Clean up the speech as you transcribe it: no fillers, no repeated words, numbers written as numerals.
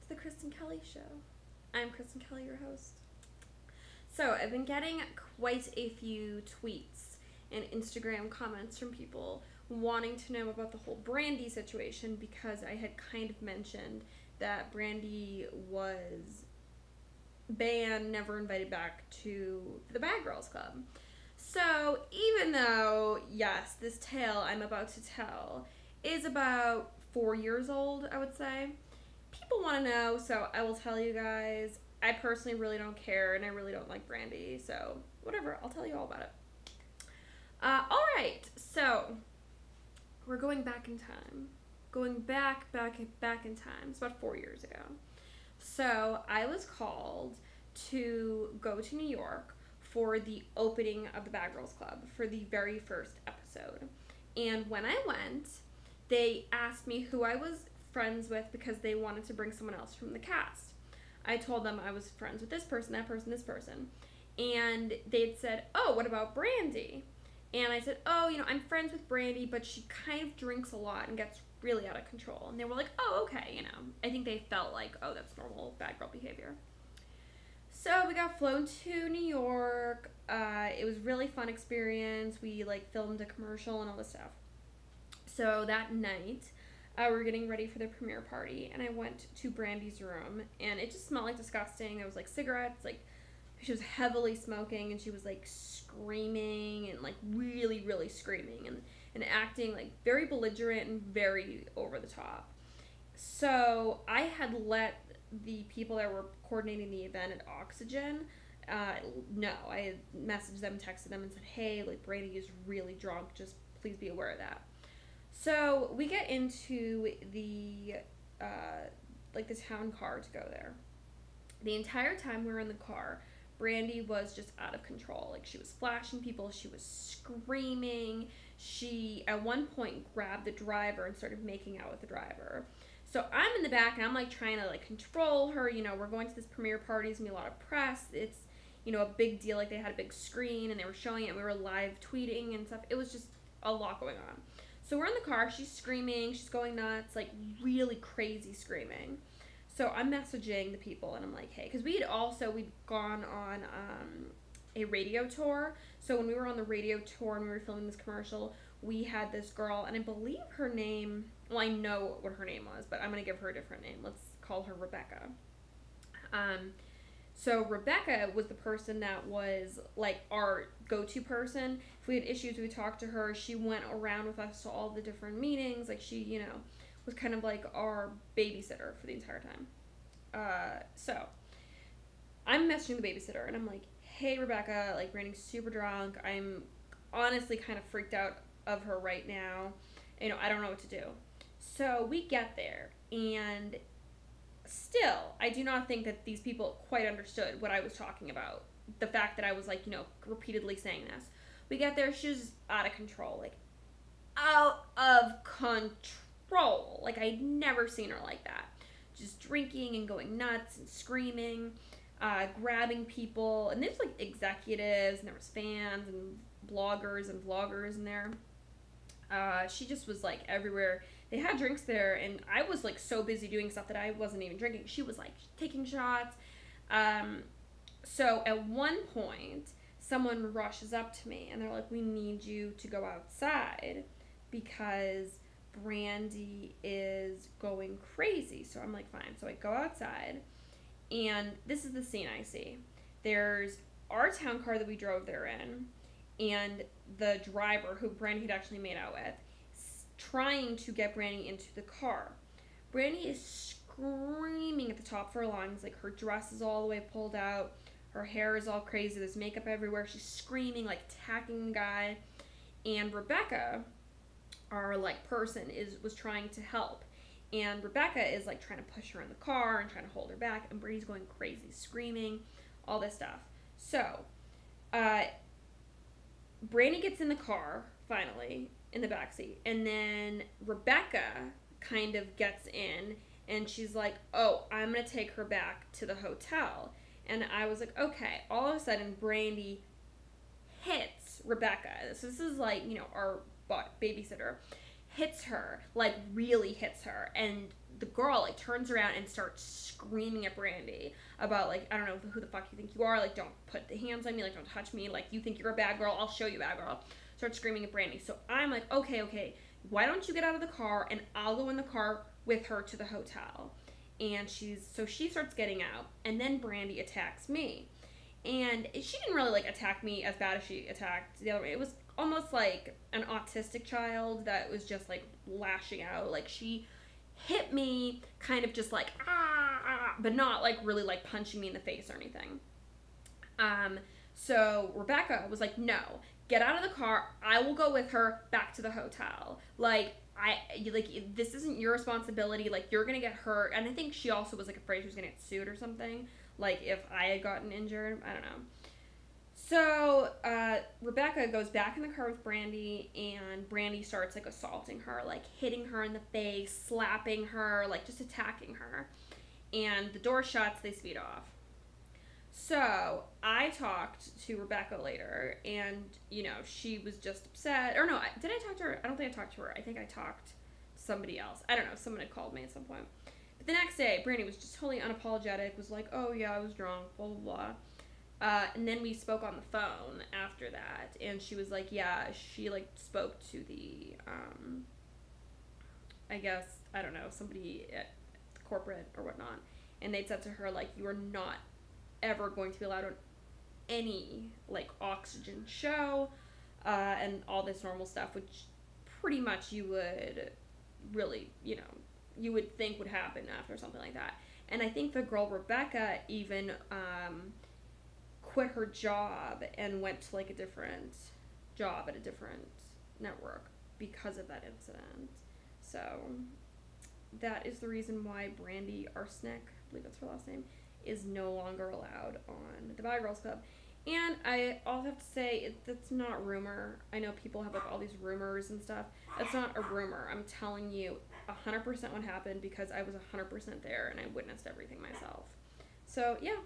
to the Kristen Kelly Show. I'm Kristen Kelly, your host. So, I've been getting quite a few tweets and Instagram comments from people wanting to know about the whole Brandy situation because I had kind of mentioned that Brandy was banned, never invited back to the Bad Girls Club. So, even though, yes, this tale I'm about to tell is about 4 years old, I would say, people want to know, so I will tell you guys. I personally really don't care, and I really don't like Brandy, so whatever, I'll tell you all about it. Alright, so we're going back in time. Going back in time. It's about 4 years ago. So I was called to go to New York for the opening of the Bad Girls Club for the very first episode. And when I went, they asked me who I was friends with because they wanted to bring someone else from the cast. I told them I was friends with this person, that person, this person. And they'd said, oh, what about Brandy? And I said, oh, I'm friends with Brandy, but she kind of drinks a lot and gets really out of control. And they were like, oh, okay, I think they felt like, oh, that's normal bad girl behavior. So we got flown to New York. It was a really fun experience. We filmed a commercial and all this stuff. So that night, we were getting ready for the premiere party, and I went to Brandy's room, and it just smelled like disgusting. There was cigarettes, she was heavily smoking, and she was screaming and really, really screaming and acting very belligerent and very over the top. So I had let the people that were coordinating the event at Oxygen know. I had messaged them, texted them, and said, hey, Brandy is really drunk, just please be aware of that. So we get into the the town car to go there. The entire time we were in the car, Brandy was just out of control. She was flashing people, she was screaming. She at one point grabbed the driver and started making out with the driver. So I'm in the back and I'm trying to control her. We're going to this premiere party, there's gonna be a lot of press. It's a big deal. They had a big screen and they were showing it. We were live tweeting and stuff. It was just a lot going on. So we're in the car, she's screaming, she's going nuts, really crazy screaming. So I'm messaging the people and I'm like, hey, because we'd gone on a radio tour. So when we were on the radio tour and we were filming this commercial, we had this girl, and I believe her name, well, I know what her name was, but I'm going to give her a different name. Let's call her Rebecca. So Rebecca was the person that was our go-to person. If we had issues, we would talk to her. She went around with us to all the different meetings. She, was kind of our babysitter for the entire time. So I'm messaging the babysitter and I'm like, hey, Rebecca, Brandy's super drunk. I'm honestly kind of freaked out of her right now. I don't know what to do. So we get there, and still, I do not think that these people quite understood what I was talking about. The fact that I was repeatedly saying this. We get there, she was out of control. Out of control. I'd never seen her like that. Just drinking and going nuts and screaming, grabbing people. And there's executives, and there was fans and bloggers and vloggers in there. She just was everywhere. They had drinks there, and I was so busy doing stuff that I wasn't even drinking. She was taking shots. So at one point, someone rushes up to me and they're like, we need you to go outside because Brandy is going crazy. So I'm like, fine. So I go outside, and this is the scene I see. There's our town car that we drove there in, and the driver who Brandy had actually made out with, trying to get Brandy into the car. Brandy is screaming at the top of her lungs, her dress is all the way pulled out, her hair is all crazy, there's makeup everywhere, she's screaming, attacking the guy. And Rebecca, our person, was trying to help. And Rebecca is trying to push her in the car and trying to hold her back, and Brandy's going crazy, screaming, all this stuff. So, Brandy gets in the car, finally, in the backseat, and then Rebecca kind of gets in, and she's like, oh, I'm going to take her back to the hotel. And I was like, okay. All of a sudden, Brandy hits Rebecca. So this is our babysitter, hits her, really hits her, and the girl like turns around and starts screaming at Brandy about like, I don't know who the fuck you think you are, like don't put the hands on me, like don't touch me, like you think you're a bad girl, I'll show you a bad girl. Starts screaming at Brandy. So I'm like, okay, why don't you get out of the car and I'll go in the car with her to the hotel. And she starts getting out, and then Brandy attacks me. And she didn't really like attack me as bad as she attacked the other way. It was almost like an autistic child that was just like lashing out. Like she hit me kind of just like but not like really like punching me in the face or anything. So Rebecca was like, no, get out of the car, I will go with her back to the hotel. Like this isn't your responsibility, like you're gonna get hurt. And I think she also was like afraid she was gonna get sued or something, like if I had gotten injured, I don't know. So Rebecca goes back in the car with Brandy, and Brandy starts like assaulting her, like hitting her in the face, slapping her, like just attacking her. And the door shuts, they speed off. So I talked to Rebecca later, and you know, she was just upset. Or no, did I talk to her? I don't think I talked to her. I think I talked to somebody else. I don't know, someone had called me at some point. But the next day, Brandy was just totally unapologetic, was like, oh yeah, I was drunk, blah blah blah. And then we spoke on the phone after that, and she was like, yeah, she like spoke to the I guess, I don't know, somebody at corporate or whatnot, and they'd said to her like, you are not ever going to be allowed on any like Oxygen show and all this normal stuff, which pretty much you would really, you know, you would think would happen after something like that. And I think the girl Rebecca even quit her job and went to like a different job at a different network because of that incident. So that is the reason why Brandy Arsenic, I believe that's her last name, is no longer allowed on the Bad Girls Club. And I also have to say, that's not rumor. I know people have like all these rumors and stuff. That's not a rumor. I'm telling you 100% what happened, because I was 100% there and I witnessed everything myself. So yeah.